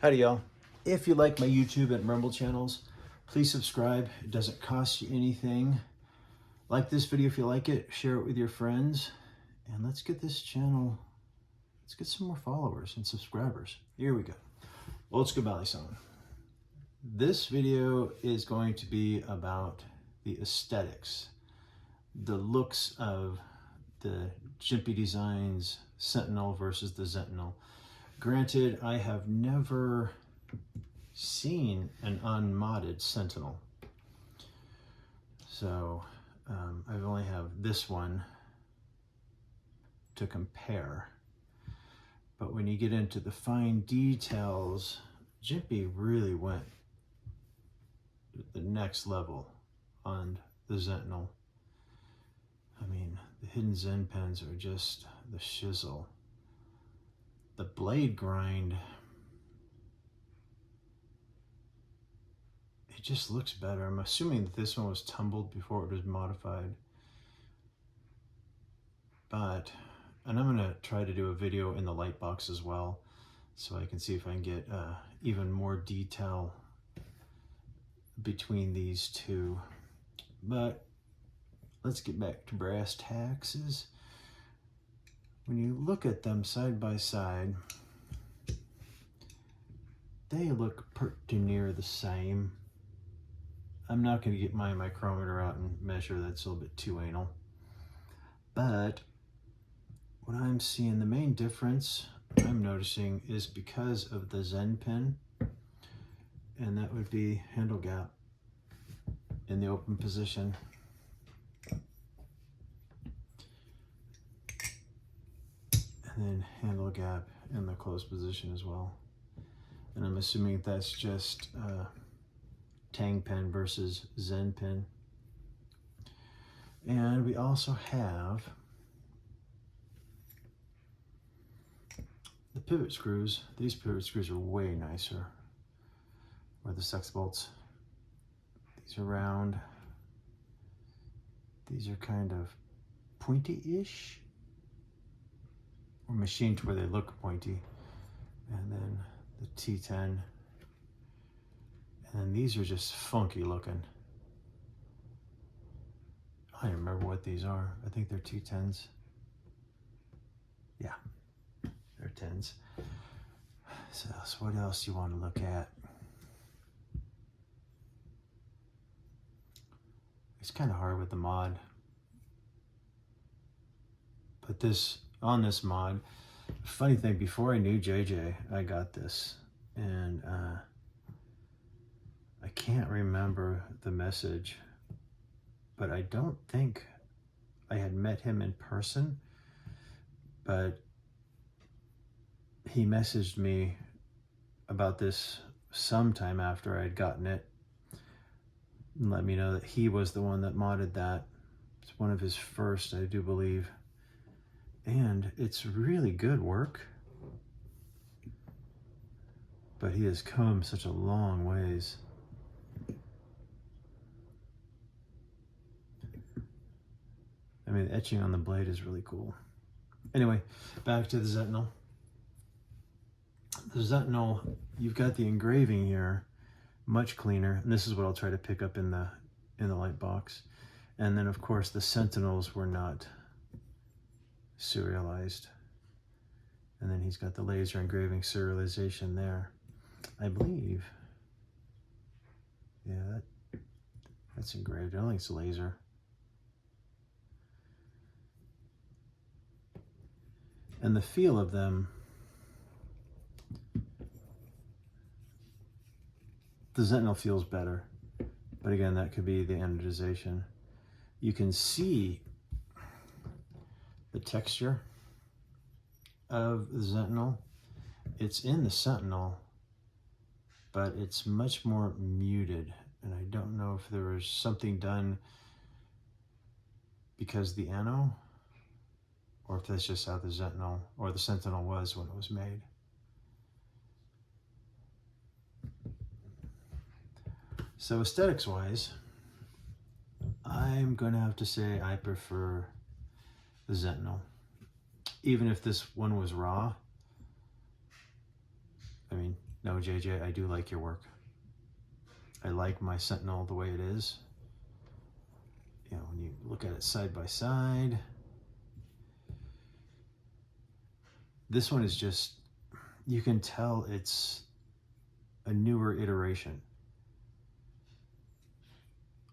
Howdy y'all. If you like my YouTube and Rumble channels, please subscribe. It doesn't cost you anything. Like this video if you like it, share it with your friends, and let's get this channel, let's get some more followers and subscribers. Here we go. Old School Valley Song. This video is going to be about the aesthetics, the looks of the Jimpy Designs Sentinel versus the Zentinel. Granted, I have never seen an unmodded Sentinel. So I only have this one to compare. But when you get into the fine details, Jimpy really went the next level on the Zentinel. I mean, the hidden Zen pens are just the shizzle. The blade grind, it just looks better. I'm assuming that this one was tumbled before it was modified. And I'm gonna try to do a video in the light box as well, so I can see if I can get even more detail between these two. But let's get back to brass tacks. When you look at them side by side, they look pretty near the same. I'm not going to get my micrometer out and measure, that's a little bit too anal. But what I'm seeing, the main difference I'm noticing is because of the Zen pen, and that would be handle gap in the open position. And then handle gap in the closed position as well. And I'm assuming that's just Tang pen versus Zen pen. And we also have the pivot screws. These pivot screws are way nicer. Or the sex bolts. These are round. These are kind of pointy-ish, or machined to where they look pointy. And then the T10. And then these are just funky looking. I don't remember what these are. I think they're T10s. Yeah, they're 10s. So what else do you want to look at? It's kind of hard with the mod. But on this mod, funny thing, before I knew JJ, I got this, and I can't remember the message, but I don't think I had met him in person, but he messaged me about this sometime after I'd gotten it and let me know that he was the one that modded that. It's one of his first, I do believe. And it's really good work, but he has come such a long ways. I mean, the etching on the blade is really cool. Anyway, back to the Zentinel. The Zentinel, you've got the engraving here, much cleaner, and this is what I'll try to pick up in the light box. And then of course the Sentinels were not serialized. And then he's got the laser engraving serialization there. I believe, yeah, that's engraved. I don't think it's laser. And the feel of them, the Sentinel feels better. But again, that could be the anodization. You can see the texture of the Sentinel. It's in the Sentinel, but it's much more muted. And I don't know if there was something done because the ano, or if that's just how the Sentinel or the Sentinel was when it was made. So aesthetics wise, I'm going to have to say I prefer the Sentinel. Even if this one was raw, I mean, No, JJ, I do like your work. I like my Sentinel the way it is. You know, when you look at it side by side, this one is just, you can tell it's a newer iteration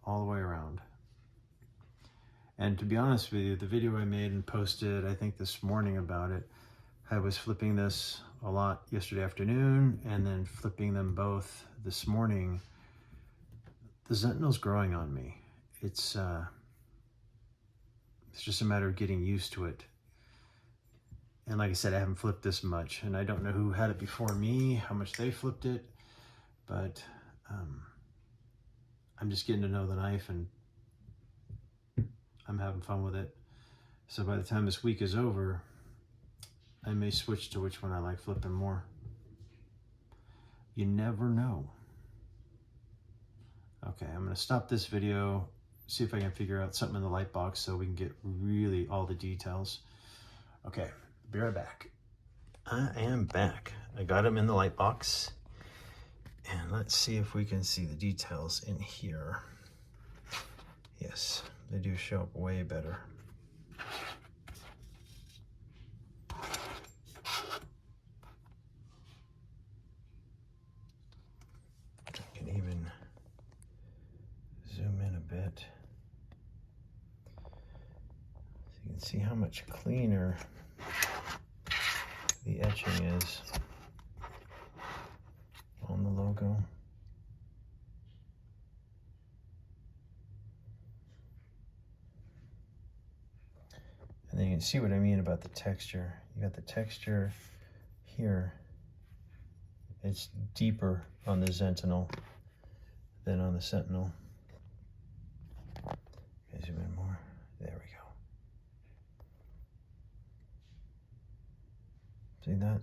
all the way around. And to be honest with you, the video I made and posted, I think this morning about it, I was flipping this a lot yesterday afternoon and then flipping them both this morning. The Zentinel's growing on me. It's just a matter of getting used to it. And like I said, I haven't flipped this much, and I don't know who had it before me, how much they flipped it, but I'm just getting to know the knife, and I'm having fun with it. So by the time this week is over, I may switch to which one I like flipping more. You never know. Okay, I'm gonna stop this video, see if I can figure out something in the light box so we can get really all the details. Okay, be right back. I am back. I got them in the light box. And let's see if we can see the details in here. Yes, they do show up way better. I can even zoom in a bit. So you can see how much cleaner the etching is on the logo. And then you can see what I mean about the texture. You got the texture here. It's deeper on the Zentinel than on the Sentinel. Okay, zoom in more. There we go. See that?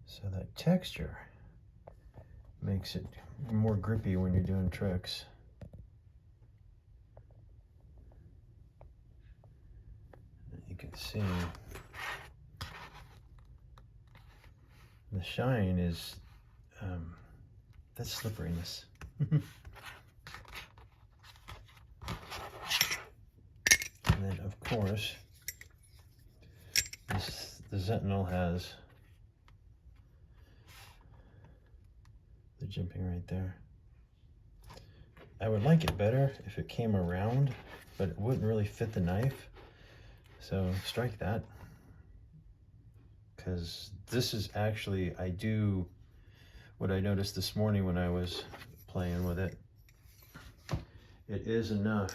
So that texture makes it more grippy when you're doing tricks. You can see the shine is that slipperiness. And then of course the Zentinel has the jimping right there. I would like it better if it came around, but it wouldn't really fit the knife. So strike that. Because this is actually, I do what I noticed this morning when I was playing with it. It is enough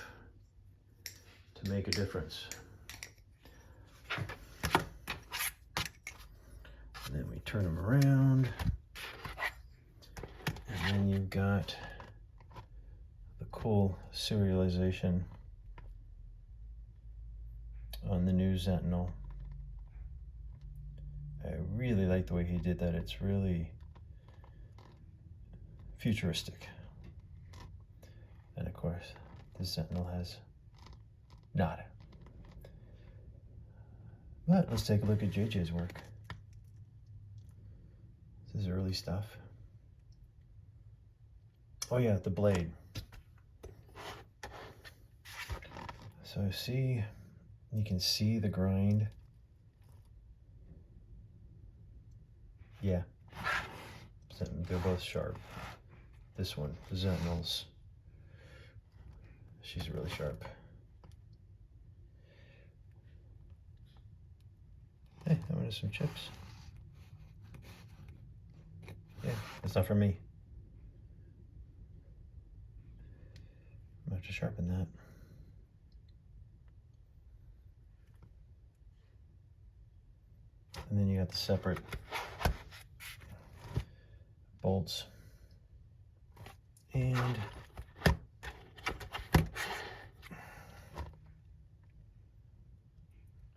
to make a difference. And then we turn them around. And then you've got the cool serialization on the new Zentinel. I really like the way he did that. It's really futuristic. And of course, the Sentinel has nada. But let's take a look at JJ's work. This is early stuff. Oh yeah, the blade. So see, you can see the grind. Yeah, they're both sharp. This one, the Sentinel's, she's really sharp. Hey, I wanted some chips. Yeah, it's not for me. I'm gonna have to sharpen that. And then you got the separate bolts. And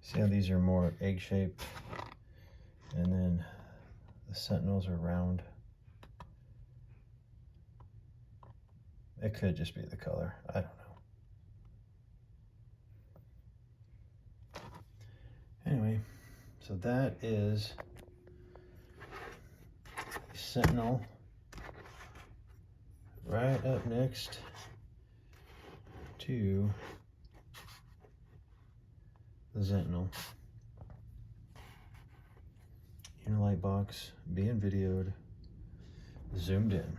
see how these are more egg-shaped, and then the Sentinels are round. It could just be the color, I don't know. Anyway, so that is Sentinel right up next to the Zentinel. Inner light box being videoed, zoomed in.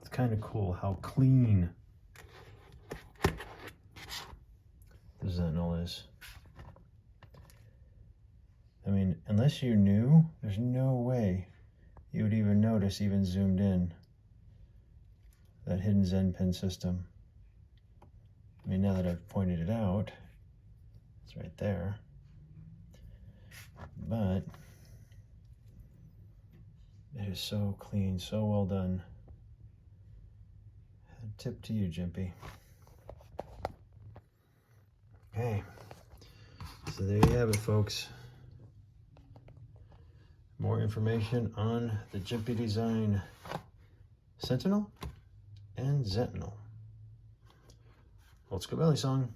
It's kind of cool how clean the Zentinel is. I mean, unless you knew, there's no way you would even notice, even zoomed in, that hidden Zen pin system. I mean, now that I've pointed it out, it's right there. But it is so clean, so well done. Tip to you, Jimpy. Okay, so there you have it, folks. More information on the Jimpy Design Sentinel and Zentinel. Old School Belly Song.